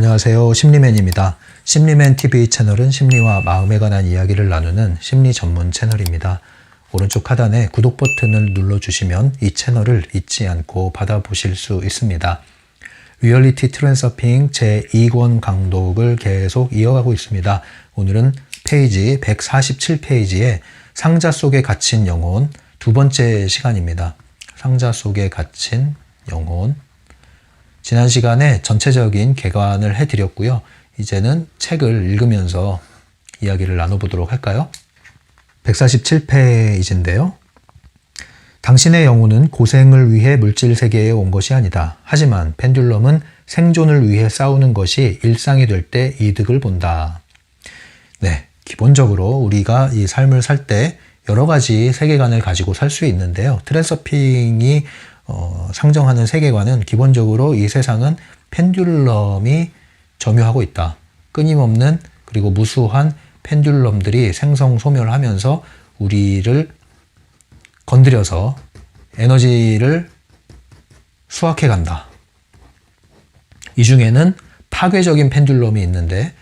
안녕하세요. 심리맨입니다. 심리맨 TV 채널은 심리와 마음에 관한 이야기를 나누는 심리 전문 채널입니다. 오른쪽 하단에 구독 버튼을 눌러주시면 이 채널을 잊지 않고 받아보실 수 있습니다. 리얼리티 트랜서핑 제2권 강독을 계속 이어가고 있습니다. 오늘은 페이지 147페이지에 상자 속에 갇힌 영혼 두 번째 시간입니다. 상자 속에 갇힌 영혼. 지난 시간에 전체적인 개관을 해드렸고요. 이제는 책을 읽으면서 이야기를 나눠보도록 할까요? 147페이지인데요. 당신의 영혼은 고생을 위해 물질 세계에 온 것이 아니다. 하지만 펜듈럼은 생존을 위해 싸우는 것이 일상이 될 때 이득을 본다. 네, 기본적으로 우리가 이 삶을 살 때 여러 가지 세계관을 가지고 살 수 있는데요. 트랜서핑이 상정하는 세계관은 기본적으로 이 세상은 펜듈럼이 점유하고 있다. 끊임없는 그리고 무수한 펜듈럼들이 생성소멸하면서 우리를 건드려서 에너지를 수확해 간다. 이 중에는 파괴적인 펜듈럼이 있는데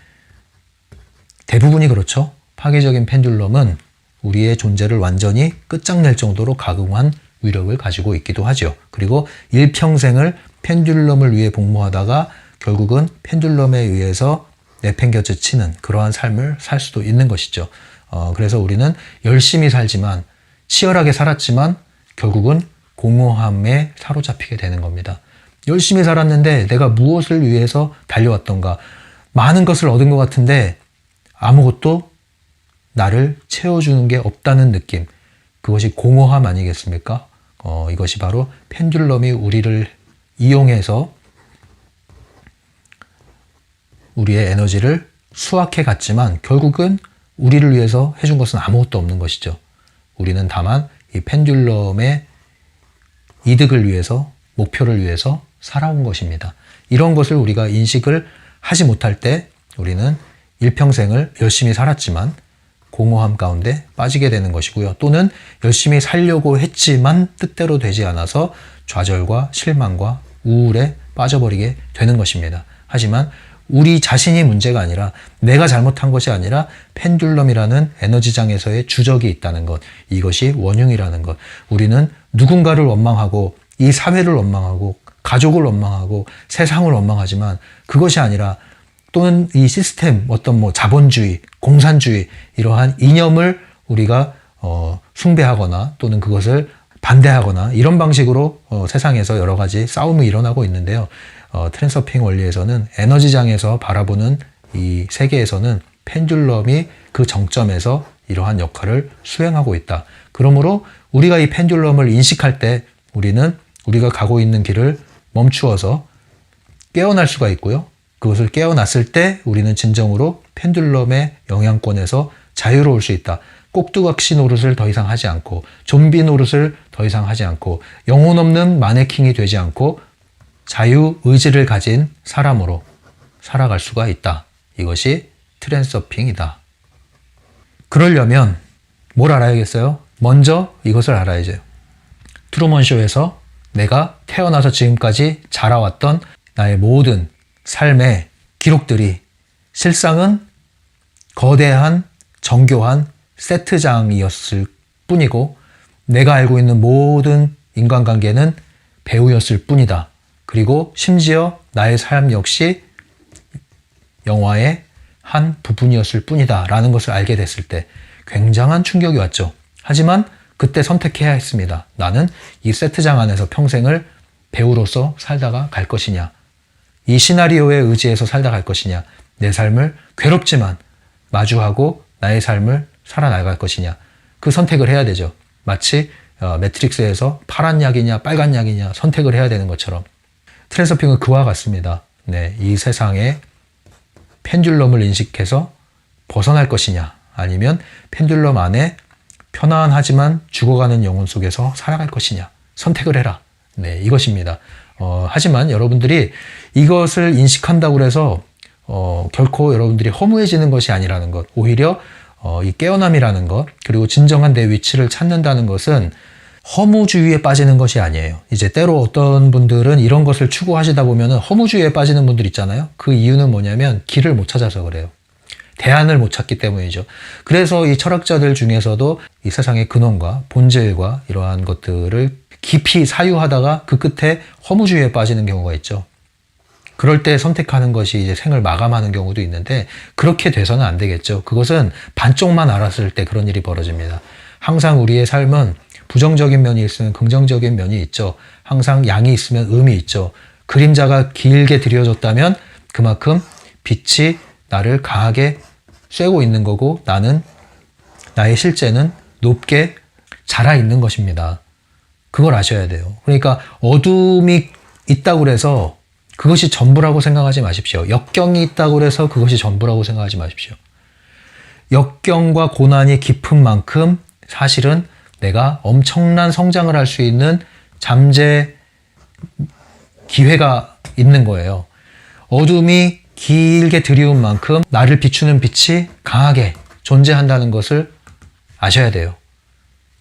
대부분이 그렇죠. 파괴적인 펜듈럼은 우리의 존재를 완전히 끝장낼 정도로 가공한 위력을 가지고 있기도 하죠. 그리고 일평생을 펜듈럼을 위해 복무하다가 결국은 펜듈럼에 의해서 내팽겨쳐 치는 그러한 삶을 살 수도 있는 것이죠. 그래서 우리는 열심히 살지만 치열하게 살았지만 결국은 공허함에 사로잡히게 되는 겁니다. 열심히 살았는데 내가 무엇을 위해서 달려왔던가, 많은 것을 얻은 것 같은데 아무것도 나를 채워주는 게 없다는 느낌, 그것이 공허함 아니겠습니까? 이것이 바로 펜듈럼이 우리를 이용해서 우리의 에너지를 수확해 갔지만 결국은 우리를 위해서 해준 것은 아무것도 없는 것이죠. 우리는 다만 이 펜듈럼의 이득을 위해서, 목표를 위해서 살아온 것입니다. 이런 것을 우리가 인식을 하지 못할 때 우리는 일평생을 열심히 살았지만 공허함 가운데 빠지게 되는 것이고요. 또는 열심히 살려고 했지만 뜻대로 되지 않아서 좌절과 실망과 우울에 빠져버리게 되는 것입니다. 하지만 우리 자신이 문제가 아니라, 내가 잘못한 것이 아니라 펜듈럼이라는 에너지장에서의 주적이 있다는 것, 이것이 원흉이라는 것. 우리는 누군가를 원망하고 이 사회를 원망하고 가족을 원망하고 세상을 원망하지만 그것이 아니라, 또는 이 시스템, 어떤 자본주의, 공산주의, 이러한 이념을 우리가 숭배하거나 또는 그것을 반대하거나 이런 방식으로 세상에서 여러 가지 싸움이 일어나고 있는데요. 트랜서핑 원리에서는 에너지장에서 바라보는 이 세계에서는 펜듈럼이 그 정점에서 이러한 역할을 수행하고 있다. 그러므로 우리가 이 펜듈럼을 인식할 때 우리는 우리가 가고 있는 길을 멈추어서 깨어날 수가 있고요. 그것을 깨어났을 때 우리는 진정으로 펜듈럼의 영향권에서 자유로울 수 있다. 꼭두각시 노릇을 더 이상 하지 않고, 좀비 노릇을 더 이상 하지 않고, 영혼 없는 마네킹이 되지 않고 자유의지를 가진 사람으로 살아갈 수가 있다. 이것이 트랜서핑이다. 그러려면 뭘 알아야겠어요? 먼저 이것을 알아야죠. 트루먼쇼에서 내가 태어나서 지금까지 자라왔던 나의 모든 삶의 기록들이 실상은 거대한 정교한 세트장이었을 뿐이고, 내가 알고 있는 모든 인간관계는 배우였을 뿐이다. 그리고 심지어 나의 삶 역시 영화의 한 부분이었을 뿐이다 라는 것을 알게 됐을 때 굉장한 충격이 왔죠. 하지만 그때 선택해야 했습니다. 나는 이 세트장 안에서 평생을 배우로서 살다가 갈 것이냐, 이 시나리오에 의지해서 살다 갈 것이냐, 내 삶을 괴롭지만 마주하고 나의 삶을 살아나갈 것이냐, 그 선택을 해야 되죠. 마치 매트릭스에서 파란 약이냐 빨간 약이냐 선택을 해야 되는 것처럼 트랜서핑은 그와 같습니다. 네, 이 세상에 펜듈럼을 인식해서 벗어날 것이냐, 아니면 펜듈럼 안에 편안하지만 죽어가는 영혼 속에서 살아갈 것이냐, 선택을 해라. 네, 이것입니다. 하지만 여러분들이 이것을 인식한다고 해서 결코 여러분들이 허무해지는 것이 아니라는 것, 오히려 이 깨어남이라는 것, 그리고 진정한 내 위치를 찾는다는 것은 허무주의에 빠지는 것이 아니에요. 이제 때로 어떤 분들은 이런 것을 추구하시다 보면 허무주의에 빠지는 분들 있잖아요. 그 이유는 뭐냐면 길을 못 찾아서 그래요. 대안을 못 찾기 때문이죠. 그래서 이 철학자들 중에서도 이 세상의 근원과 본질과 이러한 것들을 깊이 사유하다가 그 끝에 허무주의에 빠지는 경우가 있죠. 그럴 때 선택하는 것이 이제 생을 마감하는 경우도 있는데 그렇게 돼서는 안 되겠죠. 그것은 반쪽만 알았을 때 그런 일이 벌어집니다. 항상 우리의 삶은 부정적인 면이 있으면 긍정적인 면이 있죠. 항상 양이 있으면 음이 있죠. 그림자가 길게 들여졌다면 그만큼 빛이 나를 강하게 쐬고 있는 거고 나의 실제는 높게 자라 있는 것입니다. 그걸 아셔야 돼요. 그러니까 어둠이 있다고 해서 그것이 전부라고 생각하지 마십시오. 역경이 있다고 해서 그것이 전부라고 생각하지 마십시오. 역경과 고난이 깊은 만큼 사실은 내가 엄청난 성장을 할 수 있는 잠재 기회가 있는 거예요. 어둠이 길게 들이운 만큼 나를 비추는 빛이 강하게 존재한다는 것을 아셔야 돼요.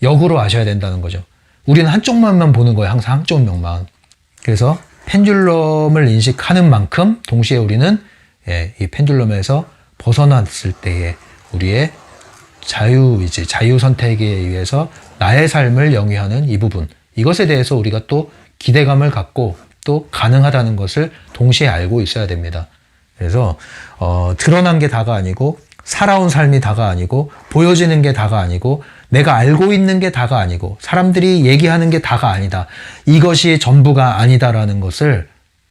역으로 아셔야 된다는 거죠. 우리는 한쪽만 보는 거예요. 항상 한쪽 면만. 그래서 펜듈럼을 인식하는 만큼 동시에 우리는 이 펜듈럼에서 벗어났을 때의 우리의 자유의지, 자유선택에 의해서 나의 삶을 영위하는 이 부분, 이것에 대해서 우리가 또 기대감을 갖고 또 가능하다는 것을 동시에 알고 있어야 됩니다. 그래서 드러난 게 다가 아니고 살아온 삶이 다가 아니고 보여지는 게 다가 아니고 내가 알고 있는 게 다가 아니고 사람들이 얘기하는 게 다가 아니다. 이것이 전부가 아니다라는 것을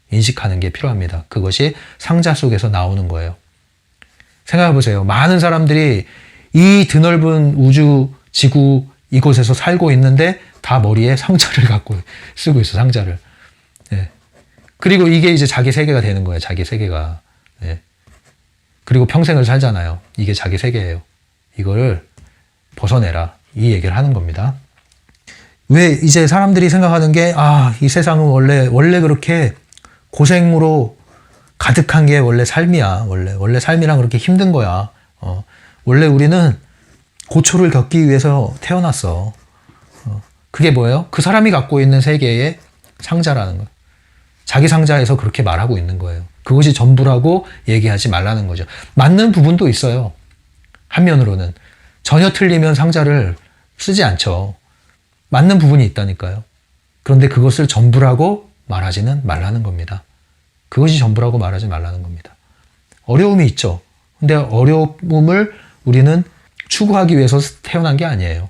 인식하는 게 필요합니다. 그것이 상자 속에서 나오는 거예요. 생각해 보세요. 많은 사람들이 이 드넓은 우주, 지구 이곳에서 살고 있는데 다 머리에 상자를 갖고 쓰고 있어, 상자를. 네. 그리고 이게 이제 자기 세계가 되는 거예요. 자기 세계가. 네. 그리고 평생을 살잖아요. 이게 자기 세계예요. 이거를 벗어내라. 이 얘기를 하는 겁니다. 왜 이제 사람들이 생각하는 게, 이 세상은 원래 그렇게 고생으로 가득한 게 원래 삶이야. 원래 삶이란 그렇게 힘든 거야. 원래 우리는 고초를 겪기 위해서 태어났어. 그게 뭐예요? 그 사람이 갖고 있는 세계의 상자라는 거예요. 자기 상자에서 그렇게 말하고 있는 거예요. 그것이 전부라고 얘기하지 말라는 거죠. 맞는 부분도 있어요. 한면으로는. 전혀 틀리면 상자를 쓰지 않죠. 맞는 부분이 있다니까요. 그런데 그것을 전부라고 말하지는 말라는 겁니다. 그것이 전부라고 말하지 말라는 겁니다. 어려움이 있죠. 근데 어려움을 우리는 추구하기 위해서 태어난 게 아니에요.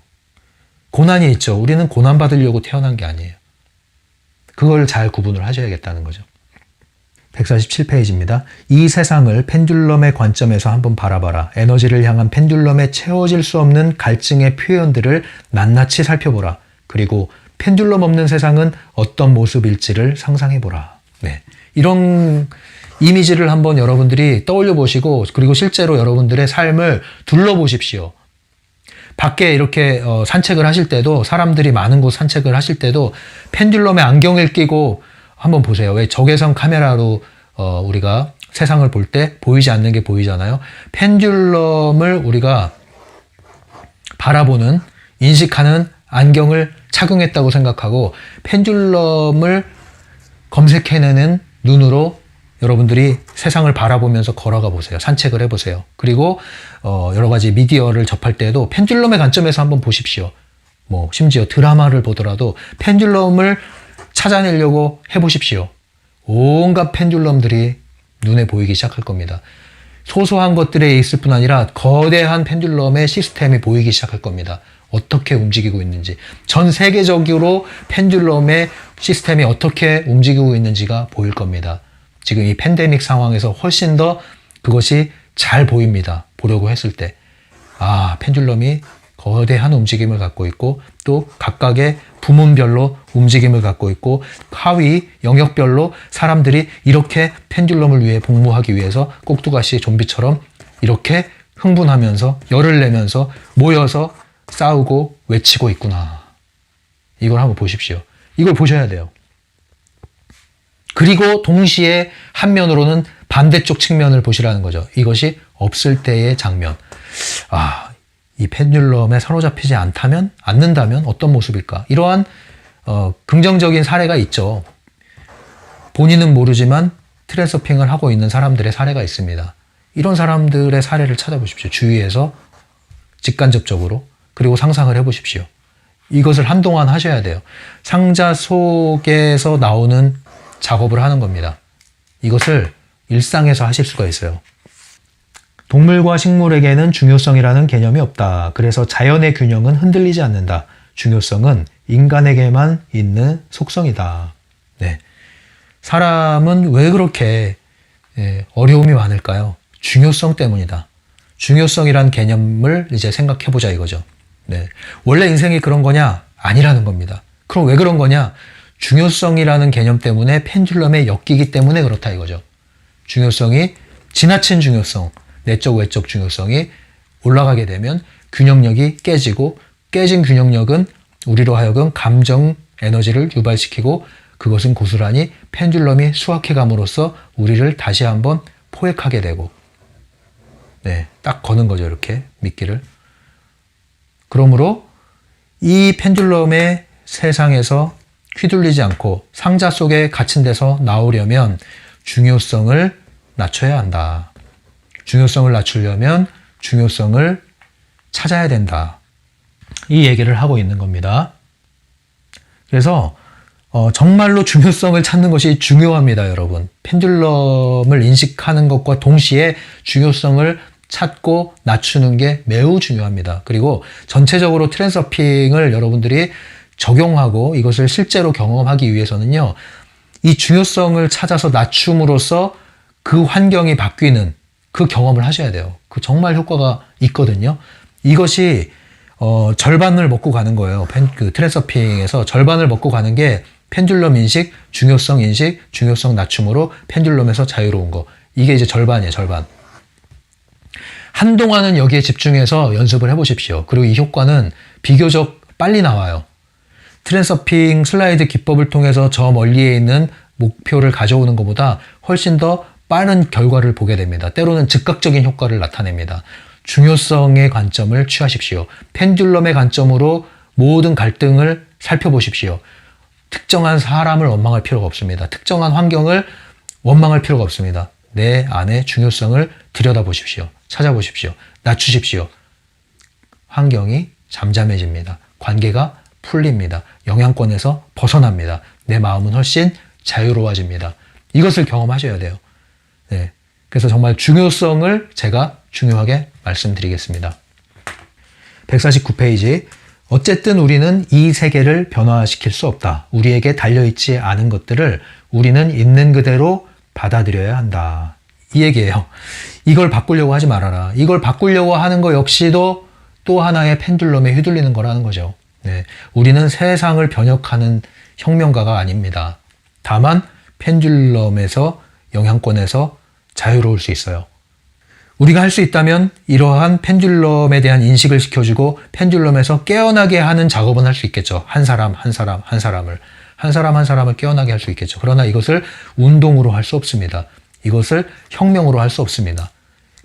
고난이 있죠. 우리는 고난받으려고 태어난 게 아니에요. 그걸 잘 구분을 하셔야겠다는 거죠. 147페이지입니다. 이 세상을 펜듈럼의 관점에서 한번 바라봐라. 에너지를 향한 펜듈럼에 채워질 수 없는 갈증의 표현들을 낱낱이 살펴보라. 그리고 펜듈럼 없는 세상은 어떤 모습일지를 상상해보라. 네. 이런 이미지를 한번 여러분들이 떠올려 보시고 그리고 실제로 여러분들의 삶을 둘러보십시오. 밖에 이렇게 산책을 하실 때도 사람들이 많은 곳 산책을 하실 때도 펜듈럼에 안경을 끼고 한번 보세요. 왜 적외선 카메라로 우리가 세상을 볼 때 보이지 않는 게 보이잖아요. 펜듈럼을 우리가 바라보는 인식하는 안경을 착용했다고 생각하고 펜듈럼을 검색해내는 눈으로 여러분들이 세상을 바라보면서 걸어가 보세요. 산책을 해보세요. 그리고 여러 가지 미디어를 접할 때도 펜듈럼의 관점에서 한번 보십시오. 심지어 드라마를 보더라도 펜듈럼을 찾아내려고 해보십시오. 온갖 펜듈럼들이 눈에 보이기 시작할 겁니다. 소소한 것들에 있을 뿐 아니라 거대한 펜듈럼의 시스템이 보이기 시작할 겁니다. 어떻게 움직이고 있는지, 전 세계적으로 펜듈럼의 시스템이 어떻게 움직이고 있는지가 보일 겁니다. 지금 이 팬데믹 상황에서 훨씬 더 그것이 잘 보입니다. 보려고 했을 때. 펜듈럼이 거대한 움직임을 갖고 있고 또 각각의 부문별로 움직임을 갖고 있고 하위 영역별로 사람들이 이렇게 펜듈럼을 위해 복무하기 위해서 꼭두가시 좀비처럼 이렇게 흥분하면서 열을 내면서 모여서 싸우고 외치고 있구나. 이걸 한번 보십시오. 이걸 보셔야 돼요. 그리고 동시에 한면으로는 반대쪽 측면을 보시라는 거죠. 이것이 없을 때의 장면. 이 펜듈럼에 사로잡히지 않는다면 어떤 모습일까? 이러한 긍정적인 사례가 있죠. 본인은 모르지만 트랜서핑을 하고 있는 사람들의 사례가 있습니다. 이런 사람들의 사례를 찾아보십시오. 주위에서 직간접적으로. 그리고 상상을 해보십시오. 이것을 한동안 하셔야 돼요. 상자 속에서 나오는 작업을 하는 겁니다. 이것을 일상에서 하실 수가 있어요. 동물과 식물에게는 중요성이라는 개념이 없다. 그래서 자연의 균형은 흔들리지 않는다. 중요성은 인간에게만 있는 속성이다. 네. 사람은 왜 그렇게 어려움이 많을까요? 중요성 때문이다. 중요성이란 개념을 이제 생각해보자 이거죠. 네. 원래 인생이 그런 거냐? 아니라는 겁니다. 그럼 왜 그런 거냐? 중요성이라는 개념 때문에 펜듈럼에 엮이기 때문에 그렇다 이거죠. 중요성이 지나친 중요성, 내적 외적 중요성이 올라가게 되면 균형력이 깨지고 깨진 균형력은 우리로 하여금 감정 에너지를 유발시키고 그것은 고스란히 펜듈럼이 수학해 감으로써 우리를 다시 한번 포획하게 되고 네, 딱 거는 거죠. 이렇게 미끼를. 그러므로 이 펜듈럼의 세상에서 휘둘리지 않고 상자 속에 갇힌 데서 나오려면 중요성을 낮춰야 한다. 중요성을 낮추려면 중요성을 찾아야 된다. 이 얘기를 하고 있는 겁니다. 그래서 정말로 중요성을 찾는 것이 중요합니다, 여러분. 펜듈럼을 인식하는 것과 동시에 중요성을 찾고 낮추는 게 매우 중요합니다. 그리고 전체적으로 트랜서핑을 여러분들이 적용하고 이것을 실제로 경험하기 위해서는요, 이 중요성을 찾아서 낮춤으로써 그 환경이 바뀌는 그 경험을 하셔야 돼요. 그 정말 효과가 있거든요. 이것이 절반을 먹고 가는 거예요. 그 트랜서핑에서 절반을 먹고 가는 게 펜듈럼 인식, 중요성 인식, 중요성 낮춤으로 펜듈럼에서 자유로운 거. 이게 이제 절반이에요, 절반. 한동안은 여기에 집중해서 연습을 해보십시오. 그리고 이 효과는 비교적 빨리 나와요. 트랜서핑 슬라이드 기법을 통해서 저 멀리에 있는 목표를 가져오는 것보다 훨씬 더 빠른 결과를 보게 됩니다. 때로는 즉각적인 효과를 나타냅니다. 중요성의 관점을 취하십시오. 펜듈럼의 관점으로 모든 갈등을 살펴보십시오. 특정한 사람을 원망할 필요가 없습니다. 특정한 환경을 원망할 필요가 없습니다. 내 안의 중요성을 들여다보십시오. 찾아보십시오. 낮추십시오. 환경이 잠잠해집니다. 관계가 풀립니다. 영향권에서 벗어납니다. 내 마음은 훨씬 자유로워집니다. 이것을 경험하셔야 돼요. 네. 그래서 정말 중요성을 제가 중요하게 말씀드리겠습니다. 149페이지. 어쨌든 우리는 이 세계를 변화시킬 수 없다. 우리에게 달려있지 않은 것들을 우리는 있는 그대로 받아들여야 한다. 이 얘기예요. 이걸 바꾸려고 하지 말아라. 이걸 바꾸려고 하는 거 역시도 또 하나의 펜듈럼에 휘둘리는 거라는 거죠. 네. 우리는 세상을 변혁하는 혁명가가 아닙니다. 다만 펜듈럼에서 영향권에서 자유로울 수 있어요. 우리가 할 수 있다면 이러한 펜듈럼에 대한 인식을 시켜주고 펜듈럼에서 깨어나게 하는 작업은 할 수 있겠죠. 한 사람을 깨어나게 할 수 있겠죠. 그러나 이것을 운동으로 할 수 없습니다. 이것을 혁명으로 할 수 없습니다.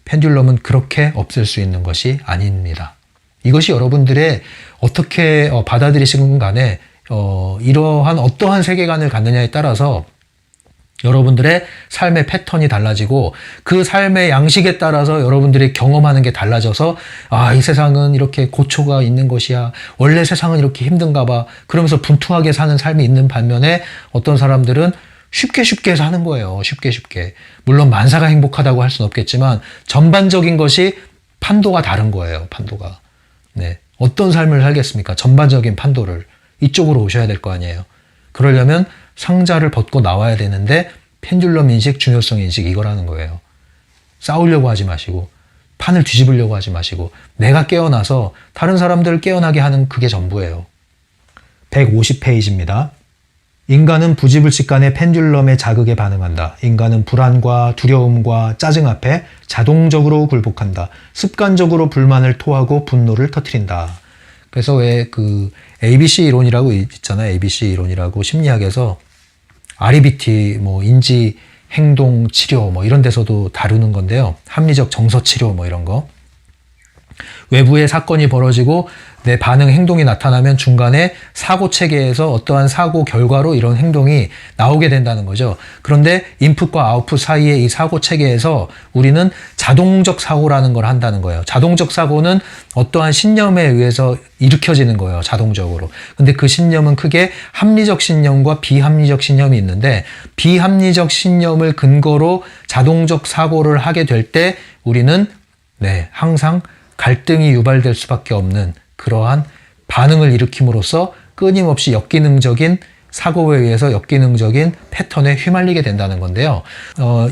펜듈럼은 그렇게 없앨 수 있는 것이 아닙니다. 이것이 여러분들의 어떻게 받아들이시는 간에 이러한 어떠한 세계관을 갖느냐에 따라서 여러분들의 삶의 패턴이 달라지고 그 삶의 양식에 따라서 여러분들이 경험하는 게 달라져서 아, 이 세상은 이렇게 고초가 있는 것이야. 원래 세상은 이렇게 힘든가 봐. 그러면서 분투하게 사는 삶이 있는 반면에 어떤 사람들은 쉽게 사는 거예요. 쉽게. 물론 만사가 행복하다고 할 수는 없겠지만 전반적인 것이 판도가 다른 거예요. 판도가. 네. 어떤 삶을 살겠습니까? 전반적인 판도를. 이쪽으로 오셔야 될 거 아니에요. 그러려면 상자를 벗고 나와야 되는데 펜듈럼 인식, 중요성 인식 이거라는 거예요. 싸우려고 하지 마시고 판을 뒤집으려고 하지 마시고 내가 깨어나서 다른 사람들을 깨어나게 하는 그게 전부예요. 150페이지입니다. 인간은 부지불식간에 펜듈럼의 자극에 반응한다. 인간은 불안과 두려움과 짜증 앞에 자동적으로 굴복한다. 습관적으로 불만을 토하고 분노를 터뜨린다. 그래서 왜 그 ABC 이론이라고 있잖아요. ABC 이론이라고 심리학에서 REBT, 인지 행동 치료 이런 데서도 다루는 건데요. 합리적 정서 치료 이런 거. 외부의 사건이 벌어지고 내 반응, 행동이 나타나면 중간에 사고 체계에서 어떠한 사고 결과로 이런 행동이 나오게 된다는 거죠. 그런데 인풋과 아웃풋 사이의 이 사고 체계에서 우리는 자동적 사고라는 걸 한다는 거예요. 자동적 사고는 어떠한 신념에 의해서 일으켜지는 거예요. 자동적으로. 근데 그 신념은 크게 합리적 신념과 비합리적 신념이 있는데, 비합리적 신념을 근거로 자동적 사고를 하게 될 때 우리는 항상 갈등이 유발될 수밖에 없는 그러한 반응을 일으킴으로써 끊임없이 역기능적인 사고에 의해서 역기능적인 패턴에 휘말리게 된다는 건데요.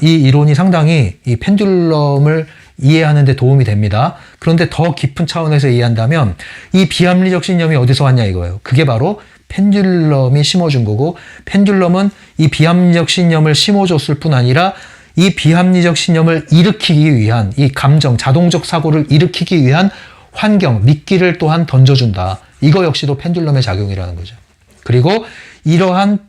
이 이론이 상당히 이 펜듈럼을 이해하는 데 도움이 됩니다. 그런데 더 깊은 차원에서 이해한다면 이 비합리적 신념이 어디서 왔냐 이거예요. 그게 바로 펜듈럼이 심어준 거고, 펜듈럼은 이 비합리적 신념을 심어줬을 뿐 아니라 이 비합리적 신념을 일으키기 위한, 이 감정, 자동적 사고를 일으키기 위한 환경, 미끼를 또한 던져준다. 이거 역시도 펜듈럼의 작용이라는 거죠. 그리고 이러한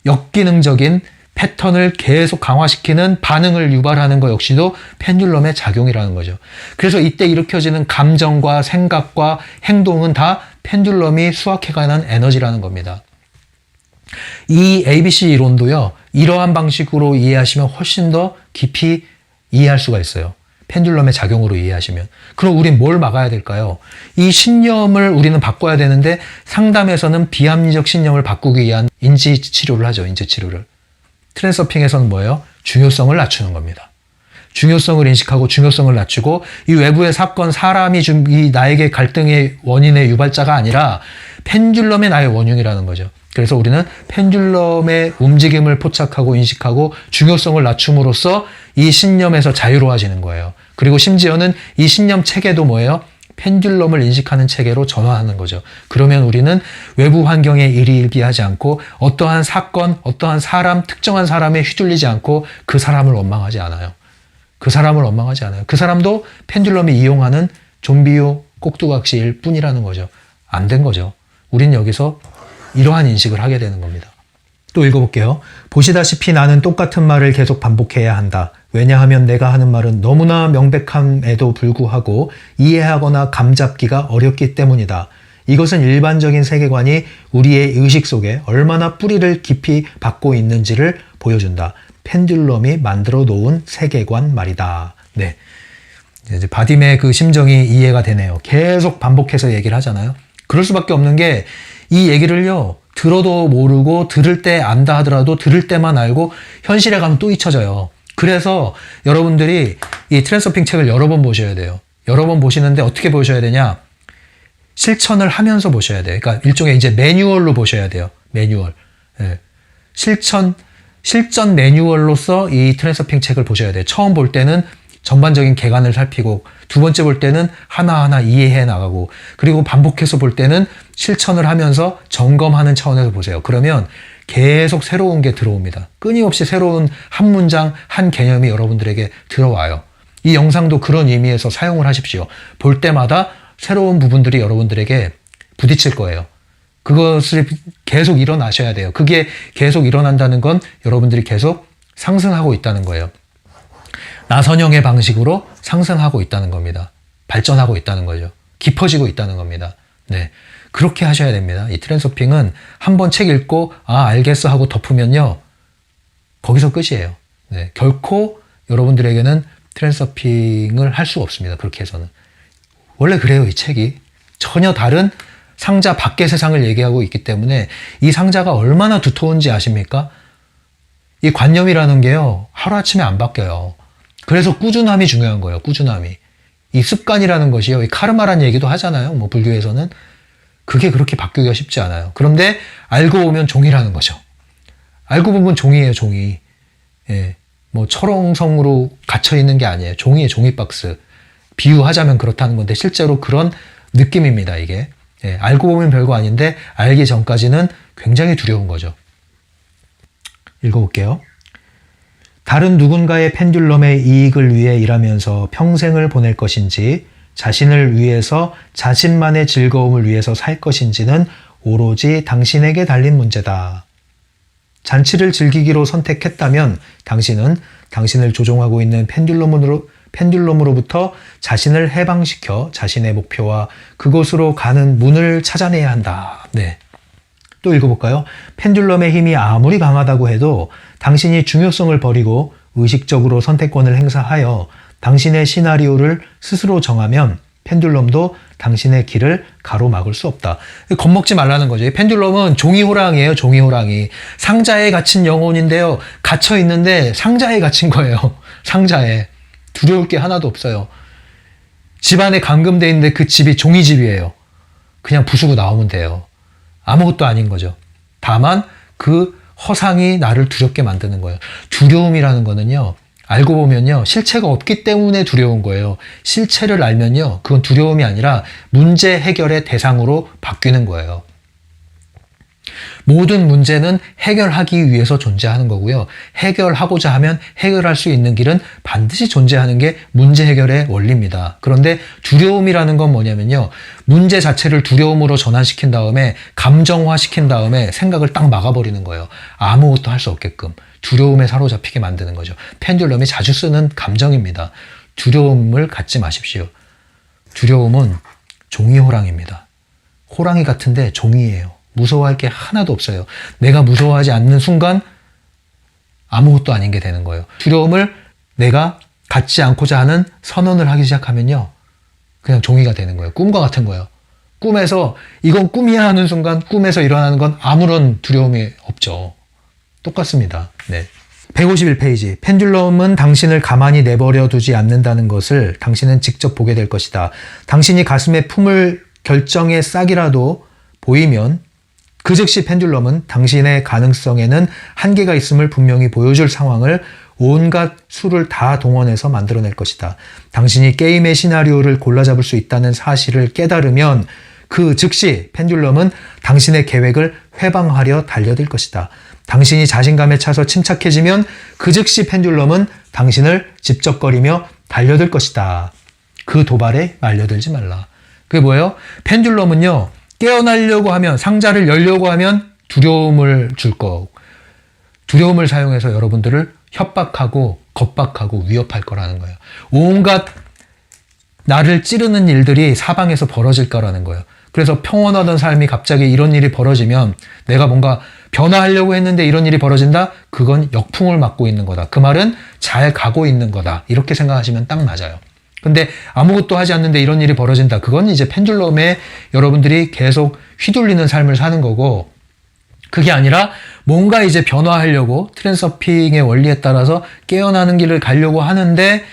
역기능적인 패턴을 계속 강화시키는 반응을 유발하는 것 역시도 펜듈럼의 작용이라는 거죠. 그래서 이때 일으켜지는 감정과 생각과 행동은 다 펜듈럼이 수확해가는 에너지라는 겁니다. 이 ABC 이론도요, 이러한 방식으로 이해하시면 훨씬 더 깊이 이해할 수가 있어요. 펜듈럼의 작용으로 이해하시면. 그럼 우린 뭘 막아야 될까요? 이 신념을 우리는 바꿔야 되는데, 상담에서는 비합리적 신념을 바꾸기 위한 인지 치료를 하죠. 인지 치료를. 트랜서핑에서는 뭐예요? 중요성을 낮추는 겁니다. 중요성을 인식하고 중요성을 낮추고, 이 외부의 사건, 사람이 이 나에게 갈등의 원인의 유발자가 아니라 펜듈럼의 나의 원흉이라는 거죠. 그래서 우리는 펜듈럼의 움직임을 포착하고 인식하고 중요성을 낮춤으로써 이 신념에서 자유로워지는 거예요. 그리고 심지어는 이 신념 체계도 뭐예요? 펜듈럼을 인식하는 체계로 전환하는 거죠. 그러면 우리는 외부 환경에 일희일비하지 않고 어떠한 사건, 어떠한 사람, 특정한 사람에 휘둘리지 않고 그 사람을 원망하지 않아요. 그 사람을 원망하지 않아요. 그 사람도 펜듈럼이 이용하는 좀비요 꼭두각시일 뿐이라는 거죠. 안 된 거죠. 우린 여기서 이러한 인식을 하게 되는 겁니다. 또 읽어볼게요. 보시다시피 나는 똑같은 말을 계속 반복해야 한다. 왜냐하면 내가 하는 말은 너무나 명백함에도 불구하고 이해하거나 감잡기가 어렵기 때문이다. 이것은 일반적인 세계관이 우리의 의식 속에 얼마나 뿌리를 깊이 박고 있는지를 보여준다. 펜듈럼이 만들어 놓은 세계관 말이다. 네. 이제 바딤의 그 심정이 이해가 되네요. 계속 반복해서 얘기를 하잖아요. 그럴 수밖에 없는 게, 이 얘기를요, 들어도 모르고 들을 때 안다 하더라도 들을 때만 알고 현실에 가면 또 잊혀져요. 그래서 여러분들이 이 트랜서핑 책을 여러 번 보셔야 돼요. 여러 번 보시는데 어떻게 보셔야 되냐? 실천을 하면서 보셔야 돼요. 그러니까 일종의 이제 매뉴얼로 보셔야 돼요. 매뉴얼. 네. 실전 매뉴얼로서 이 트랜서핑 책을 보셔야 돼요. 처음 볼 때는 전반적인 개관을 살피고, 두 번째 볼 때는 하나하나 이해해 나가고, 그리고 반복해서 볼 때는 실천을 하면서 점검하는 차원에서 보세요. 그러면 계속 새로운 게 들어옵니다. 끊임없이 새로운 한 문장, 한 개념이 여러분들에게 들어와요. 이 영상도 그런 의미에서 사용을 하십시오. 볼 때마다 새로운 부분들이 여러분들에게 부딪힐 거예요. 그것을 계속 일어나셔야 돼요. 그게 계속 일어난다는 건 여러분들이 계속 상승하고 있다는 거예요. 나선형의 방식으로 상승하고 있다는 겁니다. 발전하고 있다는 거죠. 깊어지고 있다는 겁니다. 네. 그렇게 하셔야 됩니다. 이 트랜서핑은 한번 책 읽고, 알겠어 하고 덮으면요, 거기서 끝이에요. 네. 결코 여러분들에게는 트랜서핑을 할 수 없습니다. 그렇게 해서는. 원래 그래요, 이 책이. 전혀 다른 상자 밖의 세상을 얘기하고 있기 때문에 이 상자가 얼마나 두터운지 아십니까? 이 관념이라는 게요, 하루아침에 안 바뀌어요. 그래서 꾸준함이 중요한 거예요. 꾸준함이. 이 습관이라는 것이요, 이 카르마란 얘기도 하잖아요. 뭐 불교에서는. 그게 그렇게 바뀌기가 쉽지 않아요. 그런데 알고 보면 종이라는 거죠. 알고 보면 종이에요, 종이. 예. 뭐 철옹성으로 갇혀 있는 게 아니에요. 종이에 종이박스. 비유하자면 그렇다는 건데 실제로 그런 느낌입니다, 이게. 예. 알고 보면 별거 아닌데 알기 전까지는 굉장히 두려운 거죠. 읽어볼게요. 다른 누군가의 펜듈럼의 이익을 위해 일하면서 평생을 보낼 것인지, 자신을 위해서 자신만의 즐거움을 위해서 살 것인지는 오로지 당신에게 달린 문제다. 잔치를 즐기기로 선택했다면 당신은 당신을 조종하고 있는 펜듈럼으로부터 자신을 해방시켜 자신의 목표와 그곳으로 가는 문을 찾아내야 한다. 네. 또 읽어볼까요? 펜듈럼의 힘이 아무리 강하다고 해도 당신이 중요성을 버리고 의식적으로 선택권을 행사하여 당신의 시나리오를 스스로 정하면 펜듈럼도 당신의 길을 가로막을 수 없다. 겁먹지 말라는 거죠. 이 펜듈럼은 종이호랑이에요. 종이호랑이. 상자에 갇힌 영혼인데요. 갇혀 있는데 상자에 갇힌 거예요. 상자에. 두려울 게 하나도 없어요. 집 안에 감금돼 있는데 그 집이 종이집이에요. 그냥 부수고 나오면 돼요. 아무것도 아닌 거죠. 다만 그 허상이 나를 두렵게 만드는 거예요. 두려움이라는 거는요. 알고 보면요. 실체가 없기 때문에 두려운 거예요. 실체를 알면요. 그건 두려움이 아니라 문제 해결의 대상으로 바뀌는 거예요. 모든 문제는 해결하기 위해서 존재하는 거고요. 해결하고자 하면 해결할 수 있는 길은 반드시 존재하는 게 문제 해결의 원리입니다. 그런데 두려움이라는 건 뭐냐면요. 문제 자체를 두려움으로 전환시킨 다음에 감정화시킨 다음에 생각을 딱 막아버리는 거예요. 아무것도 할 수 없게끔. 두려움에 사로잡히게 만드는 거죠. 펜듈럼이 자주 쓰는 감정입니다. 두려움을 갖지 마십시오. 두려움은 종이호랑이입니다. 호랑이 같은데 종이에요. 무서워할 게 하나도 없어요. 내가 무서워하지 않는 순간 아무것도 아닌 게 되는 거예요. 두려움을 내가 갖지 않고자 하는 선언을 하기 시작하면요. 그냥 종이가 되는 거예요. 꿈과 같은 거예요. 꿈에서 이건 꿈이야 하는 순간 꿈에서 일어나는 건 아무런 두려움이 없죠. 똑같습니다. 네. 151페이지. 펜듈럼은 당신을 가만히 내버려 두지 않는다는 것을 당신은 직접 보게 될 것이다. 당신이 가슴에 품을 결정의 싹이라도 보이면 그 즉시 펜듈럼은 당신의 가능성에는 한계가 있음을 분명히 보여줄 상황을 온갖 수를 다 동원해서 만들어낼 것이다. 당신이 게임의 시나리오를 골라잡을 수 있다는 사실을 깨달으면 그 즉시 펜듈럼은 당신의 계획을 회방하려 달려들 것이다. 당신이 자신감에 차서 침착해지면 그 즉시 펜듈럼은 당신을 집적거리며 달려들 것이다. 그 도발에 말려들지 말라. 그게 뭐예요? 펜듈럼은요. 깨어나려고 하면, 상자를 열려고 하면 두려움을 줄 거고, 두려움을 사용해서 여러분들을 협박하고 겁박하고 위협할 거라는 거예요. 온갖 나를 찌르는 일들이 사방에서 벌어질 거라는 거예요. 그래서 평온하던 삶이 갑자기 이런 일이 벌어지면 내가 뭔가 변화하려고 했는데 이런 일이 벌어진다? 그건 역풍을 맞고 있는 거다. 그 말은 잘 가고 있는 거다. 이렇게 생각하시면 딱 맞아요. 근데 아무것도 하지 않는데 이런 일이 벌어진다. 그건 이제 펜듈럼에 여러분들이 계속 휘둘리는 삶을 사는 거고, 그게 아니라 뭔가 이제 변화하려고 트랜서핑의 원리에 따라서 깨어나는 길을 가려고 하는데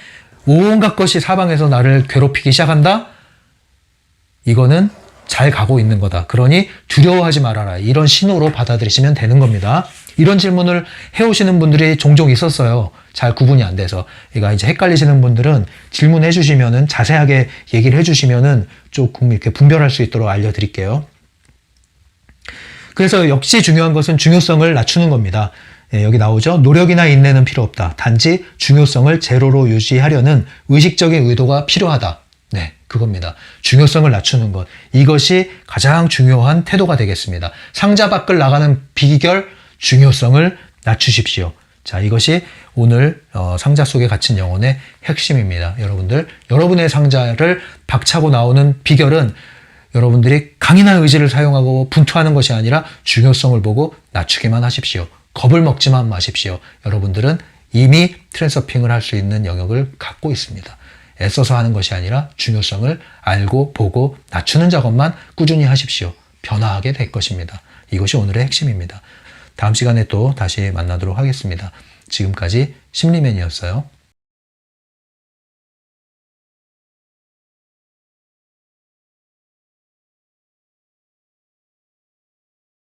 온갖 것이 사방에서 나를 괴롭히기 시작한다? 이거는 잘 가고 있는 거다. 그러니 두려워하지 말아라. 이런 신호로 받아들이시면 되는 겁니다. 이런 질문을 해오시는 분들이 종종 있었어요. 잘 구분이 안 돼서. 그러니까 이제 헷갈리시는 분들은 질문해 주시면은, 자세하게 얘기를 해 주시면은 조금 이렇게 분별할 수 있도록 알려드릴게요. 그래서 역시 중요한 것은 중요성을 낮추는 겁니다. 예, 여기 나오죠. 노력이나 인내는 필요 없다. 단지 중요성을 제로로 유지하려는 의식적인 의도가 필요하다. 네, 그겁니다. 중요성을 낮추는 것. 이것이 가장 중요한 태도가 되겠습니다. 상자 밖을 나가는 비결, 중요성을 낮추십시오. 자, 이것이 오늘 상자 속에 갇힌 영혼의 핵심입니다. 여러분들, 여러분의 상자를 박차고 나오는 비결은 여러분들이 강인한 의지를 사용하고 분투하는 것이 아니라 중요성을 보고 낮추기만 하십시오. 겁을 먹지만 마십시오. 여러분들은 이미 트랜서핑을 할 수 있는 영역을 갖고 있습니다. 애써서 하는 것이 아니라 중요성을 알고 보고 낮추는 작업만 꾸준히 하십시오. 변화하게 될 것입니다. 이것이 오늘의 핵심입니다. 다음 시간에 또 다시 만나도록 하겠습니다. 지금까지 심리맨이었어요.